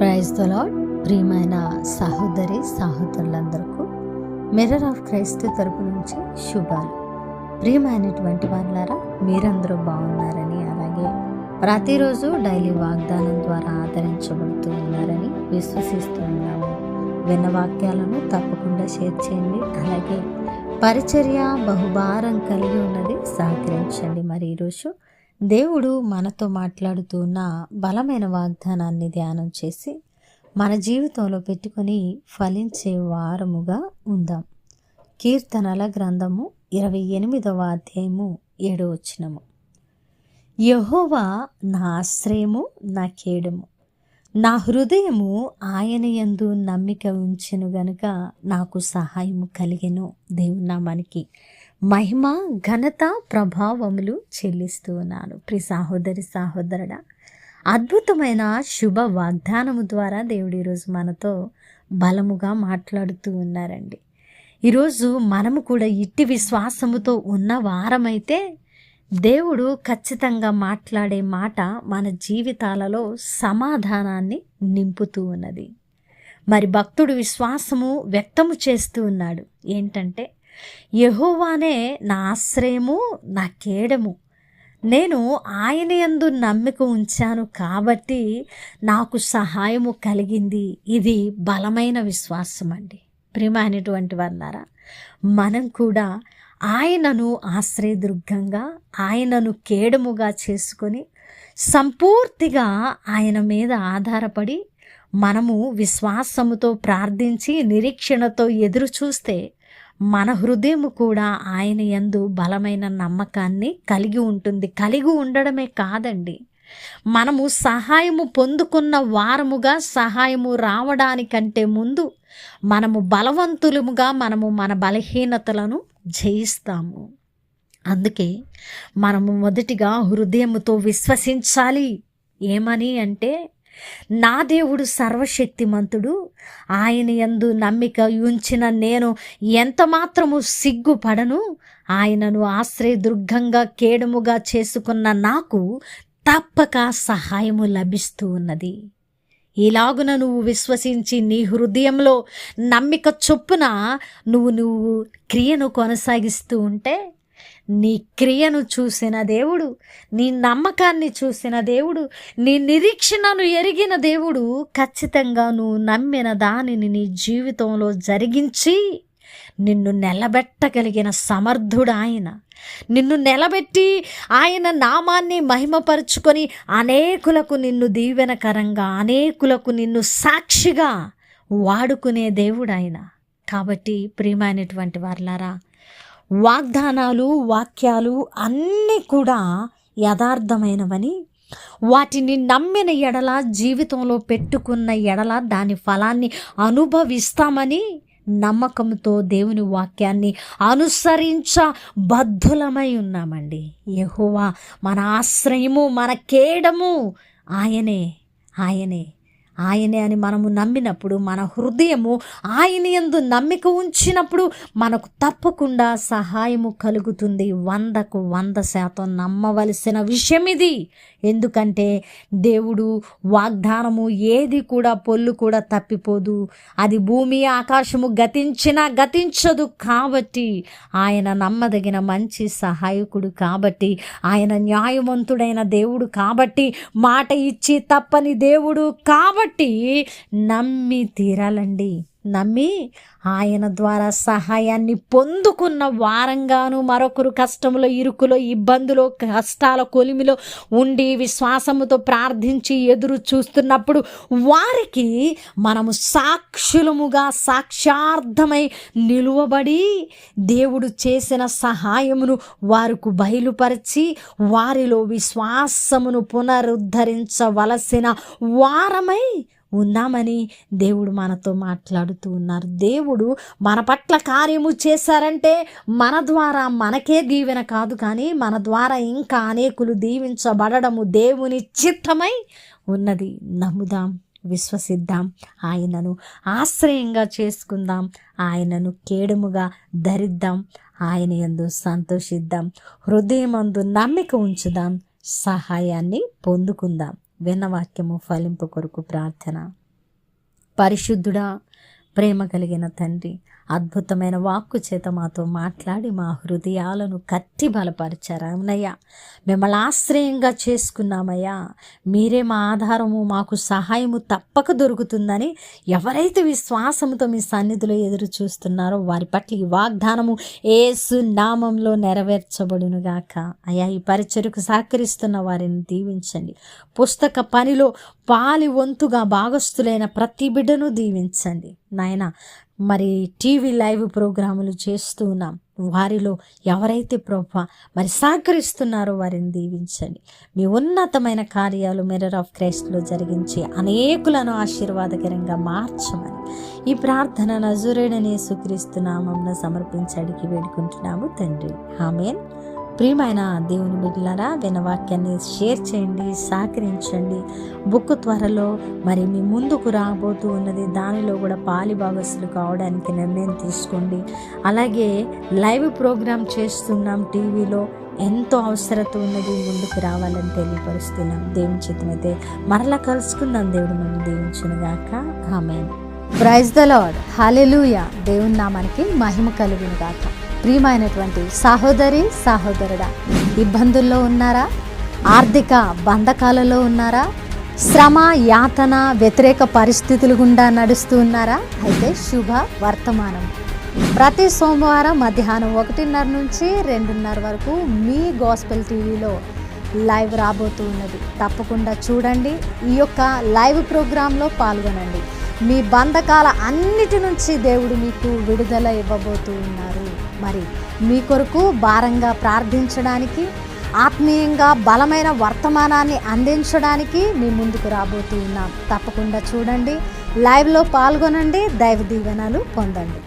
Praise the lord. ప్రియమైన సహోదరి సహోదరులందరికీ mirror of Christ తరపు నుంచి శుభాలు. ప్రియమైనటువంటి వాళ్ళారా, మీరందరూ బాగున్నారని, అలాగే ప్రతిరోజు డైలీ వాగ్దానం ద్వారా ఆదరించబడుతూ ఉన్నారని విశ్వసిస్తూ ఉన్నాము. విన్న వాక్యాలను తప్పకుండా షేర్ చేయండి. అలాగే పరిచర్య బహుభారం కలిగి ఉన్నది, సహకరించండి. మరి ఈరోజు దేవుడు మనతో మాట్లాడుతూ ఉన్న బలమైన వాగ్దానాన్ని ధ్యానం చేసి మన జీవితంలో పెట్టుకొని ఫలించే వారముగా ఉందాం. కీర్తనల గ్రంథము 28వ అధ్యాయము 7వ వచనము. యెహోవా నా ఆశ్రయము, నా కేడము, నా హృదయము ఆయన యందు నమ్మిక ఉంచెను గనుక నాకు సహాయము కలిగెను. దేవుని నామానికి మహిమ, ఘనత, ప్రభావములు చెల్లిస్తూ ఉన్నాను. ప్రియ సహోదరి సహోదరుడా, అద్భుతమైన శుభ వాగ్దానము ద్వారా దేవుడు ఈరోజు మనతో బలముగా మాట్లాడుతూ ఉన్నారండి. ఈరోజు మనము కూడా ఇట్టి విశ్వాసముతో ఉన్న వారమైతే దేవుడు ఖచ్చితంగా మాట్లాడే మాట మన జీవితాలలో సమాధానాన్ని నింపుతూ ఉన్నది. మరి భక్తుడు విశ్వాసము వ్యక్తము చేస్తూ ఉన్నాడు. ఏంటంటే, యెహోవానే నా ఆశ్రయము, నా కేడము, నేను ఆయన యందు నమ్మిక ఉంచాను కాబట్టి నాకు సహాయము కలిగింది. ఇది బలమైన విశ్వాసం అండి. ప్రియమైనటువంటి వాళ్ళారా, మనం కూడా ఆయనను ఆశ్రయదుర్గంగా, ఆయనను కేడముగా చేసుకొని సంపూర్తిగా ఆయన మీద ఆధారపడి మనము విశ్వాసముతో ప్రార్థించి నిరీక్షణతో ఎదురు చూస్తే మన హృదయం కూడా ఆయన యందు బలమైన నమ్మకాన్ని కలిగి ఉంటుంది. కలిగి ఉండడమే కాదండి, మనము సహాయము పొందుకున్న వారముగా సహాయము రావడానికంటే ముందు మనము బలవంతులముగా మనము మన బలహీనతలను జయిస్తాము. అందుకే మనము మొదటిగా హృదయముతో విశ్వసించాలి. ఏమని అంటే, నా దేవుడు సర్వశక్తిమంతుడు, ఆయన యందు నమ్మిక ఉంచిన నేను ఎంత మాత్రము సిగ్గుపడను. ఆయనను ఆశ్రయదుర్గంగా కేడముగా చేసుకున్న నాకు తప్పక సహాయము లభిస్తూ ఉన్నది. ఇలాగున నువ్వు విశ్వసించి నీ హృదయంలో నమ్మిక చొప్పున నువ్వు క్రియను కొనసాగిస్తూ ఉంటే, నీ క్రియను చూసిన దేవుడు, నీ నమ్మకాన్ని చూసిన దేవుడు, నీ నిరీక్షణను ఎరిగిన దేవుడు ఖచ్చితంగా నువ్వు నమ్మిన దానిని నీ జీవితంలో జరిగించి నిన్ను నిలబెట్టగలిగిన సమర్థుడు ఆయన. నిన్ను నిలబెట్టి ఆయన నామాన్ని మహిమపరుచుకొని అనేకులకు నిన్ను దీవెనకరంగా, అనేకులకు నిన్ను సాక్షిగా వాడుకునే దేవుడు ఆయన. కాబట్టి ప్రియమైనటువంటి వారలారా, వాగ్దానాలు, వాక్యాలు అన్నీ కూడా యథార్థమైనవని, వాటిని నమ్మిన ఎడల, జీవితంలో పెట్టుకున్న ఎడల దాని ఫలాన్ని అనుభవిస్తామని నమ్మకంతో దేవుని వాక్యాన్ని అనుసరించ బద్ధులమై ఉన్నామండి. యెహోవా మన ఆశ్రయము, మన కేడము, ఆయనే ఆయనే ఆయనే అని మనము నమ్మినప్పుడు, మన హృదయము ఆయన యందు నమ్మిక ఉంచినప్పుడు మనకు తప్పకుండా సహాయము కలుగుతుంది. 100కు 100% నమ్మవలసిన విషయం ఇది. ఎందుకంటే దేవుడు వాగ్దానము ఏది కూడా పొల్లు కూడా తప్పిపోదు. అది భూమి ఆకాశము గతించినా గతించదు. కాబట్టి ఆయన నమ్మదగిన మంచి సహాయకుడు, కాబట్టి ఆయన న్యాయవంతుడైన దేవుడు, కాబట్టి మాట ఇచ్చి తప్పని దేవుడు, కాబట్టి నమ్మి తీరాలండి. నమ్మి ఆయన ద్వారా సహాయాన్ని పొందుకున్న వారంగాను, మరొకరు కష్టంలో, ఇరుకులో, ఇబ్బందులో, కష్టాల కొలిమిలో ఉండి విశ్వాసముతో ప్రార్థించి ఎదురు చూస్తున్నప్పుడు వారికి మనము సాక్షులముగా, సాక్షార్థమై నిలువబడి దేవుడు చేసిన సహాయమును వారికి బయలుపరిచి వారిలో విశ్వాసమును పునరుద్ధరించవలసిన వారమై ఉన్నామని దేవుడు మనతో మాట్లాడుతూ ఉన్నారు. దేవుడు మన పట్ల కార్యము చేశారంటే మన ద్వారా మనకే దీవెన కాదు, కానీ మన ద్వారా ఇంకా అనేకులు దీవించబడము దేవుని చిత్తమై ఉన్నది. నమ్ముదాం, విశ్వసిద్దాం, ఆయనను ఆశ్రయంగా చేసుకుందాం, ఆయనను కేడముగా ధరిద్దాం, ఆయన యందు సంతోషిద్దాం, హృదయమందు నమ్మిక ఉంచుదాం, సహాయాన్ని పొందుకుందాం. విన్న వాక్యము ఫలింపు కొరకు ప్రార్థన. పరిశుద్ధుడా, ప్రేమ కలిగిన తండ్రి, అద్భుతమైన వాక్కు చేత మాతో మాట్లాడి మా హృదయాలను కట్టి బలపరిచారు. అవునయ్యా, మిమ్మల్ని ఆశ్రయంగా చేసుకున్నామయ్యా, మీరే మా ఆధారము, మాకు సహాయము తప్పక దొరుకుతుందని ఎవరైతే విశ్వాసంతో మీ సన్నిధిలో ఎదురు చూస్తున్నారో వారి పట్ల ఈ వాగ్దానము యేసు నామంలో నెరవేర్చబడునుగాక. అయ్యా, ఈ పరిచర్యకు సహకరిస్తున్న వారిని దీవించండి. పుస్తక పనిలో పాలి వంతుగా భాగస్థులైన ప్రతి బిడ్డను దీవించండి నాయన. మరి టీవీ లైవ్ ప్రోగ్రాములు చేస్తూ ఉన్నాం, వారిలో ఎవరైతే ప్రభువా మరి సహకరిస్తున్నారో వారిని దీవించండి. మీ ఉన్నతమైన కార్యాలు మిర్రర్ ఆఫ్ క్రైస్ట్లో జరిగించి అనేకులను ఆశీర్వాదకరంగా మార్చమని ఈ ప్రార్థన నజరేయుడైన యేసుక్రీస్తు నామమున సమర్పించి అడిగి వేడుకుంటున్నాము తండ్రి, ఆమేన్. ప్రియమైన దేవుని బిడ్డలారా, వినవాక్యాన్ని షేర్ చేయండి, సహకరించండి. బుక్ త్వరలో మరి మీ ముందుకు రాబోతూ ఉన్నది, దానిలో కూడా పాలిభాగస్తులు కావడానికి నిర్ణయం తీసుకోండి. అలాగే లైవ్ ప్రోగ్రాం చేస్తున్నాం టీవీలో, ఎంతో అవసరత ఉన్నది, ముందుకు రావాలని తెలియపరుస్తున్నాం. దేవుని చిత్తమైతే మరలా కలుసుకుందాం. దేవుడు మనం దీవించునుగాక. ఆమేన్. Praise the Lord. హల్లెలూయా. దేవుని నామానికి మహిమ కలుగును గాక. ప్రియమైనటువంటి సహోదరి సహోదరుడా, ఇబ్బందుల్లో ఉన్నారా? ఆర్థిక బంధకాలలో ఉన్నారా? శ్రమ, యాతన, వ్యతిరేక పరిస్థితులు గుండా నడుస్తూ ఉన్నారా? అయితే శుభ వర్తమానం. ప్రతి సోమవారం మధ్యాహ్నం 1:30 నుంచి 2:30 వరకు మీ గాస్పెల్ టీవీలో లైవ్ రాబోతూ ఉన్నది. తప్పకుండా చూడండి. ఈ యొక్క లైవ్ ప్రోగ్రాంలో పాల్గొనండి. మీ బంధకాల అన్నిటి నుంచి దేవుడు మీకు విడుదల ఇవ్వబోతూ ఉన్నారు. మరి మీ కొరకు భారంగా ప్రార్థించడానికి, ఆత్మీయంగా బలమైన వర్తమానాన్ని అందించడానికి మీ ముందుకు రాబోతూ ఉన్నాం. తప్పకుండా చూడండి, లైవ్లో పాల్గొనండి, దైవ దీవెనలు పొందండి.